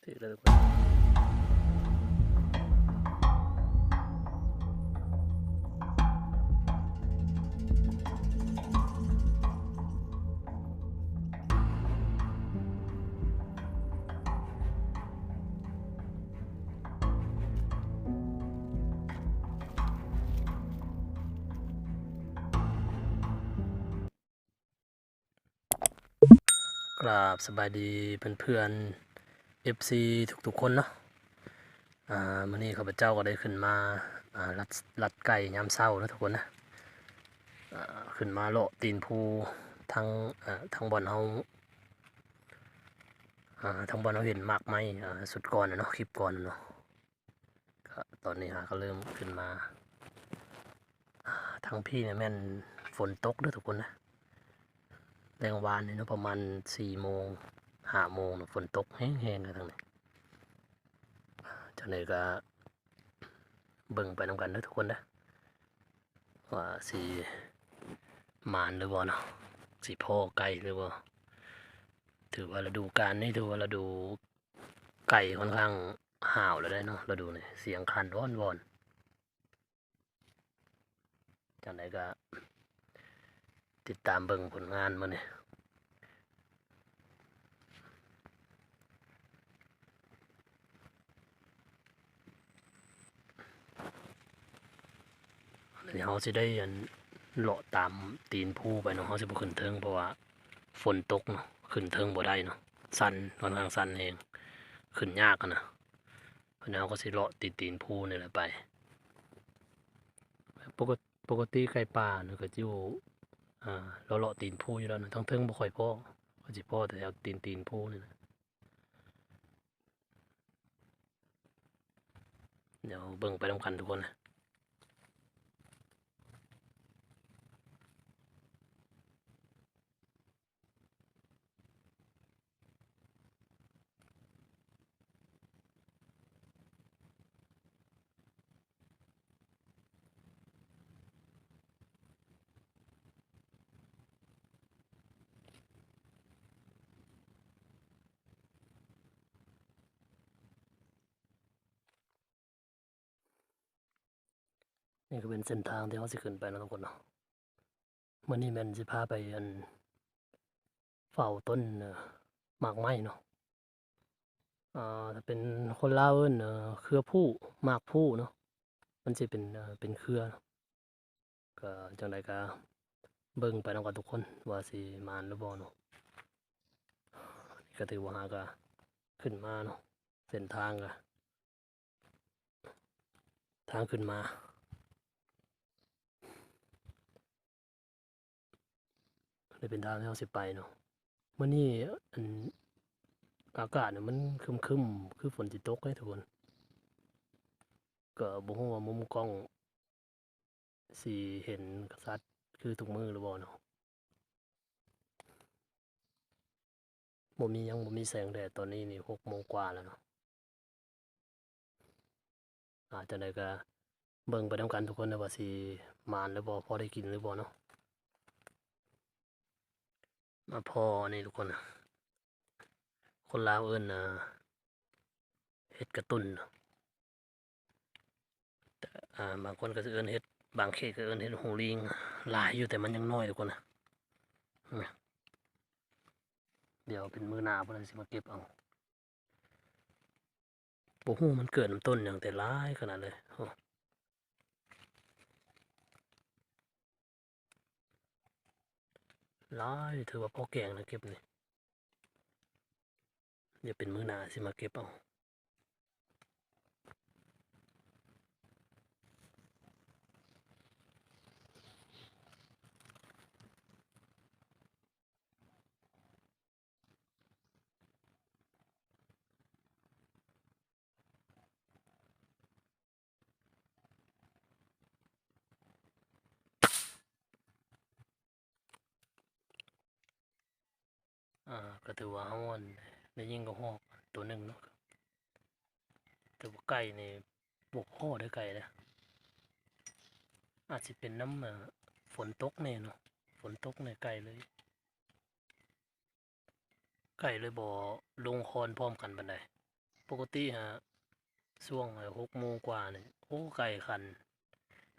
ถือแล้วทุกคนกราบสบายดีเพื่อนๆ FC ทุกๆคนเนาะมื้อนี้ข้าพเจ้าก็ได้ขึ้นมาลัดไก่ยามเช้านะทุกคนนะขึ้นมาเลาะตีนภูทางทางบ่อนเฮาทางบ่อนเฮาเห็นมากไหมสุดก่อนนะเนาะคลิปก่อนนะเนาะก็ตอนนี้ก็เริ่มขึ้นมาทางพี่เนี่ยแม่นฝนตกด้วยทุกคนนะแรงวานนี่เนาะประมาณ4 โมง5 โมงฝนตกแห้งๆกันทางนี้จังได๋ก็เบิ่งไปนำกันเด้อทุกคนนะว่าสิหมานหรือบ่เนาะสิพอไก่หรือบ่ถือว่าฤดูกาลนี้ถือว่าฤดูไก่ค่อนข้างห่าวแล้วได้เนาะฤดูนี้เสียงคันว่อนๆจังไดก็ติดตามเบิ่งผลงานมื้อนี้เดี๋ยวเฮาสิได้เลาะตามตีนภูไปเนาะเฮาสิบ่ขึ้นเทิงเพราะว่าฝนตกเนาะขึ้นเทิงบ่ได้เนาะสั่นค่อนข้างสั่นแรงขึ้นยากนะเพราะนั้นเฮาก็สิเลาะตีนภูนี่แหละไปปกติไก่ป่านี่ก็สิอยู่เลาะตีนภูอยู่แล้วนะทั้งเทิงบ่ค่อยพอก็สิพอแต่แถวตีนภูนี่นะเดี๋ยวเบิ่งไปนำกันทุกคนนะนี่ก็เป็นเส้นทางที่เฮาสิขึ้นไปนะทุกคนเนาะมื้อนี้แม่นสิพาไปเฝ้าต้นหมากไม้เนาะถ้าเป็นคนลาวเอิ้นเครือผู้หมากผู้เนาะมันสิเป็นเครือเนาะก็จั่งใดก็เบิ่งไปนำกันทุกคนว่าสิหมานหรือบ่เนาะนี่ก็ถือว่าก็ขึ้นมาเนาะเส้นทางก็ทางขึ้นมานี่เป็นทางที่เราสิไปเนาะมื้อนี้อันอากาศเนี่ยมันครึมๆคือฝนสิตกเด้ทุกคนก็บ่ฮู้ว่ามุมกล้องสิเห็นชัดคือทุกมื้อหรือบ่เนาะบ่มีแสงแดดตอนนี้นี่6 โมงกว่าแล้วเนาะจั่งใดก็เบิ่งไปนำกันทุกคนนะว่าสิหมานหรือบ่พอได้กินหรือบ่เนาะมาพอนี่ทุกคนนะคนลาวเอิ้นเฮ็ดกระตุ้นเนาะบางคนก็สิเอิ้นเฮ็ดบางเขตก็เอิ้นเฮ็ดหูลิงหลายอยู่แต่มันยังน้อยทุกคนนะเดี๋ยวเป็นมื้อหน้าพุ่นน่ะสิมาเก็บเอาบ่ฮู้มันเกิดนำต้นหยังแต่หลายขนาดเลยหลายถือว่าพอแกงนะเก็บนี่เดี๋ยวเป็นมื้อหน้าสิมาเก็บเอาก็ถือว่าเฮาได้ยิงกระรอกตัวหนึ่งเนาะแต่ว่าไก่นี่บ่พอเด้อไก่เด้ออาจสิเป็นน้ำฝนตกแน่เนาะฝนตกแน่ไก่เลยบ่ลงคอนพร้อมกันปานใด ปกติฮะช่วง6 โมงกว่าเนี่ยโอ้ไก่ขัน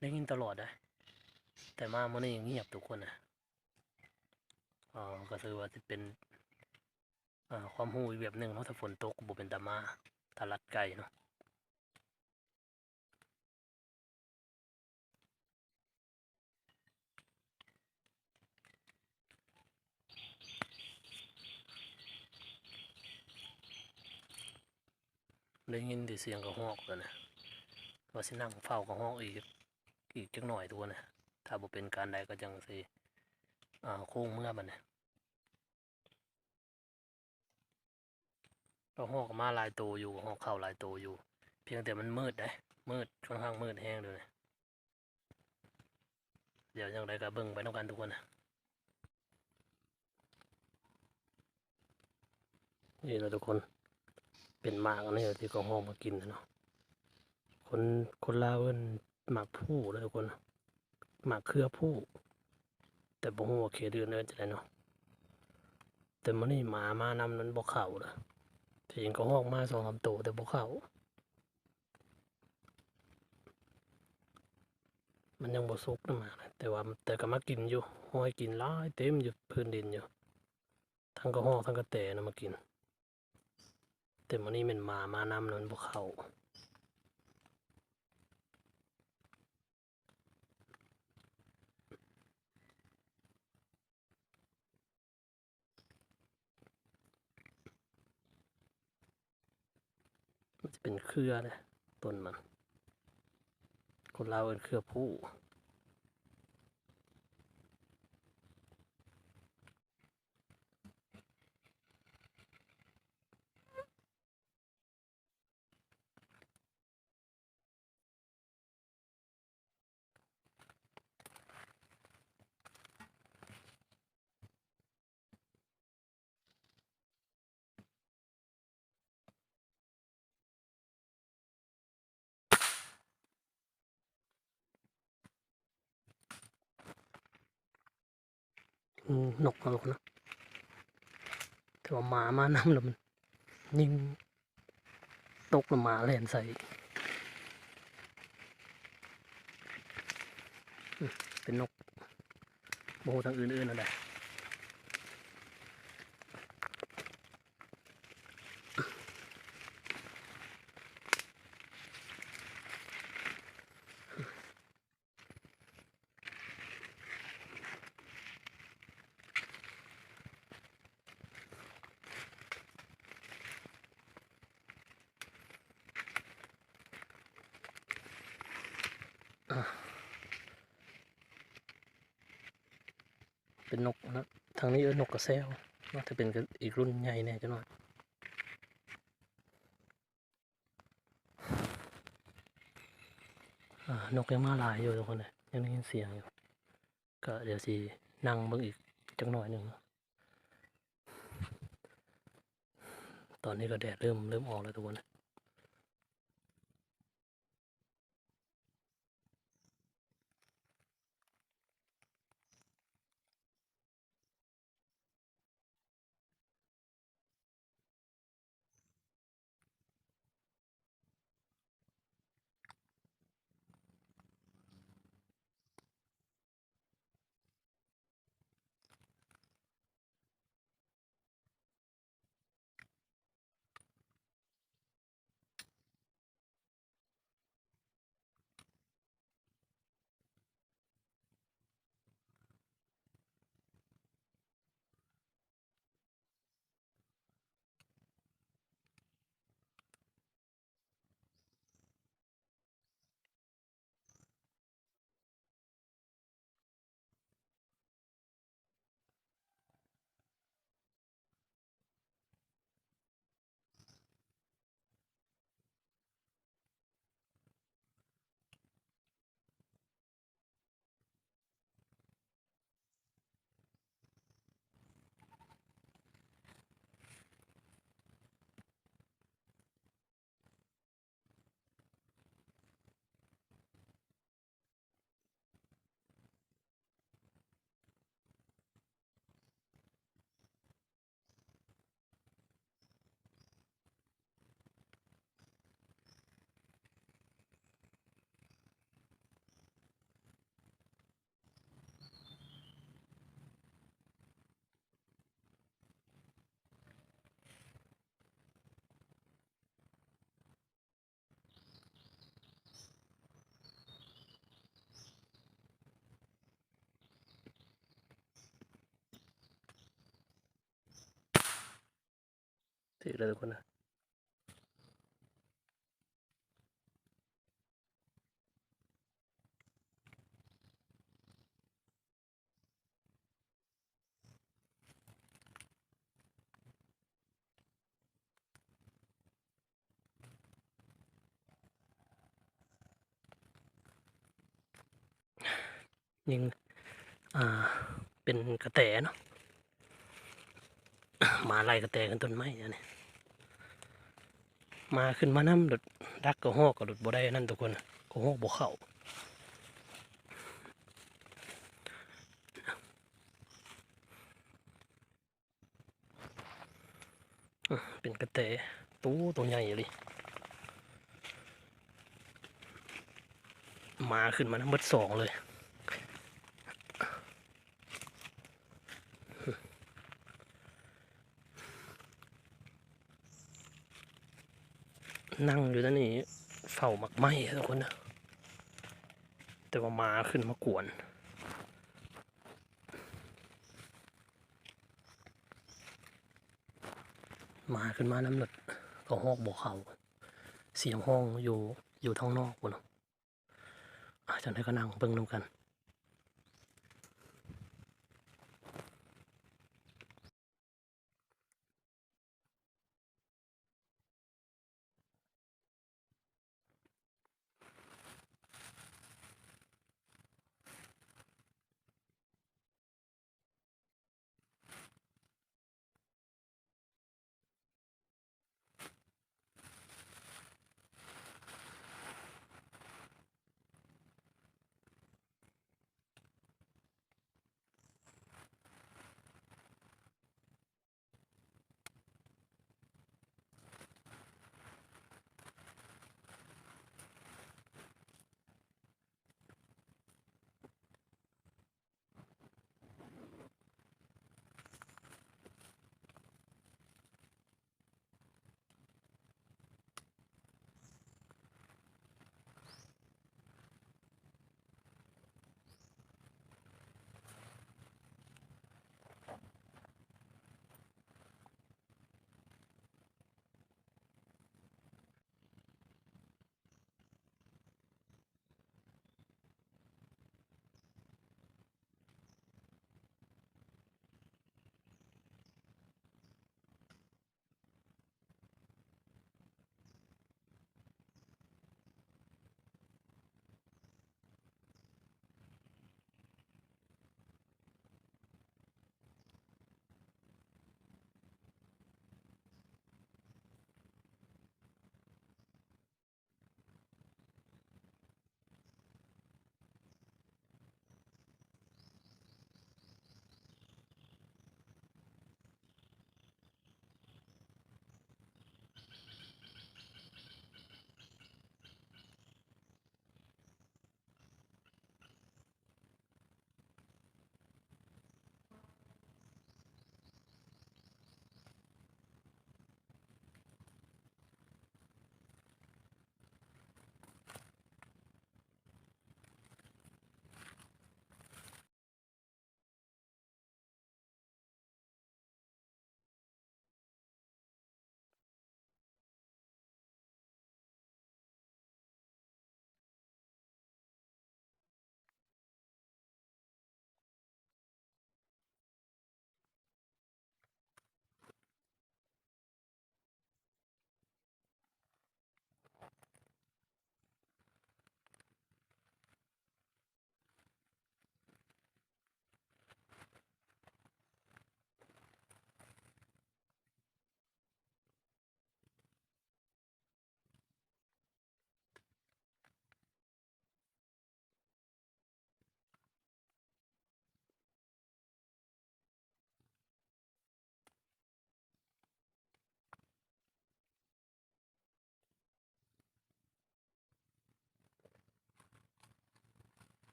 ได้ยินตลอดนะแต่มาเมื่อนี้เงียบทุกคนนะก็คือว่าจะเป็นความรู้อีกแบบหนึ่งเนาะถ้าฝนตกบ่เป็นตามาถ้าลัดไก่เนาะได้ยินแต่เสียงกระหอกแล้วนะว่าสินั่งเฝ้ากระหอกอีกจักหน่อยทุกคนนะถ้าบ่เป็นการใดก็จังสิโค้งเมื่อบัดเนี่ยกระหอกมาหลายตัวอยู่กระหอกเข้าหลายตัวอยู่เพียงแต่มันมืดนะมืดค่อนข้างมืดแห้งเลยนะเดี๋ยวจังใดก็เบิ่งไปนำกันทุกคนนะนี่แหละทุกคนเป็นหมากอันนี้ที่กระหอกมากินเนาะคนลาวเอิ้นหมากผู้เลยทุกคนหมากเครือผู้แต่บ่ฮู้ว่าเขตอื่นเอิ้นจังไดเนาะแต่มื้อนี้หมามานำนั้นบ่เข้าเด้อที่เห็นกระหอกมา2-3ตัวแต่บ่เข้ามันยังบ่สุกนำหมากนะแต่ก็มากินอยู่ห้อยกินหลายเต็มอยู่พื้นดินอยู่ทั้งกระหอกทั้งกระแตนะมากินแต่มื้อนี้แม่นหมามานำนั้นบ่เข้ามันจะเป็นเครือเด้ต้นมันคนลาวเอิ้นเครือผู้นกเอานะแต่ว่าหมามานำแล้วมันยิงตกลงมาแล่นใส่เป็นนกบ่ฮู้ทางอื่นๆนั่นแหละเป็นนกนะทางนี้นกกระแซวน่าจะเป็นอีกรุ่นใหญ่แน่จังหน่อยนกยังมาหลายอยู่ทุกคนเลยยังได้ยินเสียงอยู่ก็เดี๋ยวสินั่งเบิ่งอีกจักหน่อยหนึ่งตอนนี้ก็แดดเริ่มออกแล้วทุกคน ถึกแล้วทุกคนนะยิงเป็นกระแตเนาะ มาไล่กระแตกันต้นไม้อันนี้มาขึ้นมานำดดดักกระหอกก็ดดบ่ได้นั่นทุกคนกระหอกบ่เข้าเป็นกระแตตัวใหญ่เลยมาขึ้นมานำเบิด2เลยนั่งอยู่นั่นนี่เฝ้าหมักไม้ทุกคนนะแต่ว่ามาขึ้นมากวนมาขึ้นมานำรถก็ฮอกบ่เข้าเสียงห้องอยู่ทางนอกพุ่นเนาะจังได๋ก็นั่งเบิ่งนำกัน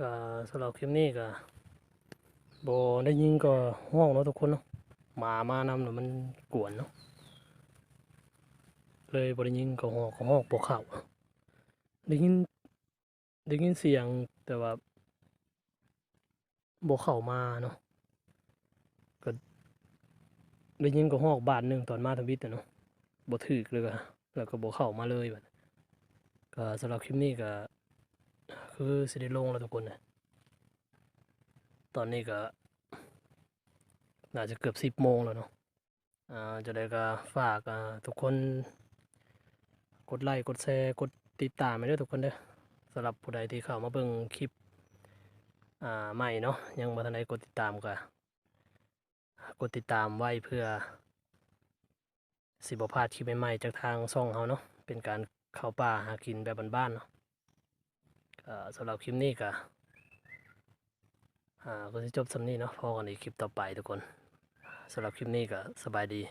ก็สำหรับคลิปนี้ก็บ่ได้ยินก็ฮ้องเนาะทุกคนเนาะหมามานำเนาะมันกวนเนาะเลยบ่ได้ยินก็ฮ้องบ่เข้าได้ยินเสียงแต่ว่าบ่เข้ามาเนาะก็ได้ยินก็ฮ้องบาทหนึงตอนมาทวิตอะเนาะบ่ถูกเลยก็แล้วก็บ่เข้ามาเลยบัดก็สำหรับคลิปนี้ก็คือสิได้ลงแล้วทุกคนน่ะตอนนี้ก็น่าจะเกือบ10 โมงแล้วเนาะจะได้ก็ฝากทุกคนกดไลค์กดแชร์กดติดตามให้ด้วยทุกคนเด้อสำหรับผู้ใดที่เข้ามาเบิ่งคลิปใหม่เนาะยังบ่ทันได้กดติดตามก็กดติดตามไว้เพื่อสิบ่พลาดคลิปใหม่ๆจากทางช่องเฮาเนาะเป็นการเข้าป่าหากินแบบบ้านๆเนาะสำหรับคลิปนี้ก็ก็สิจบส่ำนี้เนาะพอกันอีกคลิปต่อไปทุกคนสำหรับคลิปนี้ก็สบายดี